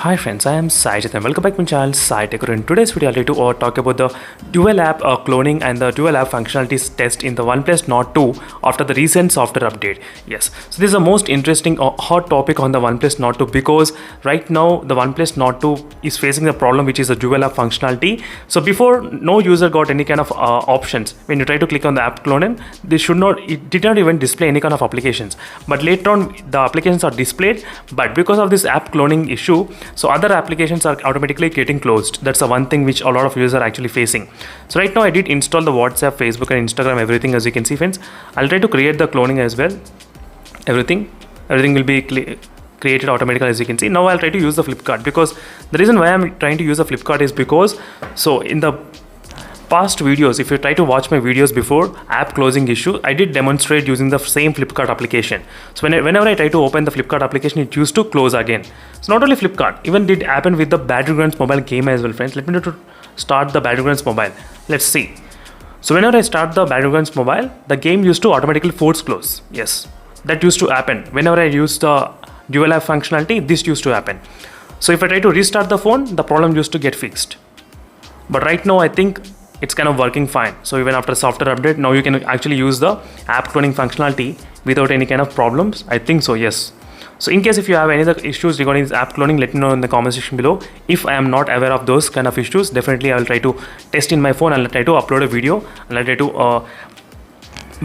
Hi friends, I am Sajid and welcome back to my channel SciTech. In today's video, I'll try to talk about the dual app cloning and the dual app functionalities test in the Oneplus Nord 2 after the recent software update. Yes, so this is the most interesting hot topic on the Oneplus Nord 2 because right now the Oneplus Nord 2 is facing the problem which is a dual app functionality. So before, no user got any kind of options. When you try to click on the app clone, it did not even display any kind of applications. But later on, the applications are displayed. But because of this app cloning issue, so other applications are automatically getting closed. That's the one thing which a lot of users are actually facing. So right now I did install the WhatsApp, Facebook and Instagram, everything, as you can see friends. I'll try to create the cloning as well. Everything will be created automatically, as you can see. Now I'll try to use the Flipkart, because the reason why I'm trying to use the Flipkart is because, so in the past videos, if you try to watch my videos before app closing issue, I did demonstrate using the same Flipkart application. So whenever I try to open the Flipkart application, it used to close again. So not only Flipkart, even did happen with the Battlegrounds mobile game as well, friends. Let me to start the Battlegrounds mobile. Let's see. So whenever I start the Battlegrounds mobile, the game used to automatically force close. Yes, that used to happen. Whenever I use the dual app functionality, this used to happen. So if I try to restart the phone, the problem used to get fixed. But right now I think it's kind of working fine. So even after software update, now you can actually use the app cloning functionality without any kind of problems. I think so, yes. So in case if you have any other issues regarding this app cloning, let me know in the comment section below. If I am not aware of those kind of issues, definitely I will try to test in my phone and I'll try to upload a video and I'll try to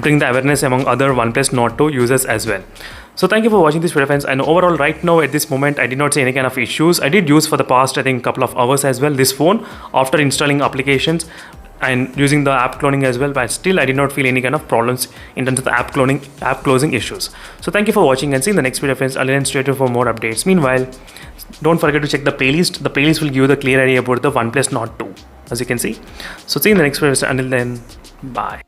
bring the awareness among other Oneplus Nord 2 users as well. So thank you for watching this video, friends. And overall, right now at this moment, I did not see any kind of issues. I did use for the past, I think, couple of hours as well this phone after installing applications and using the app cloning as well, but still I did not feel any kind of problems in terms of the app closing issues. So thank you for watching and see you in the next video, friends. I'll stay tuned for more updates. Meanwhile, don't forget to check the playlist. The playlist will give you the clear idea about the Oneplus Nord 2, as you can see. So see you in the next video. Until then, bye.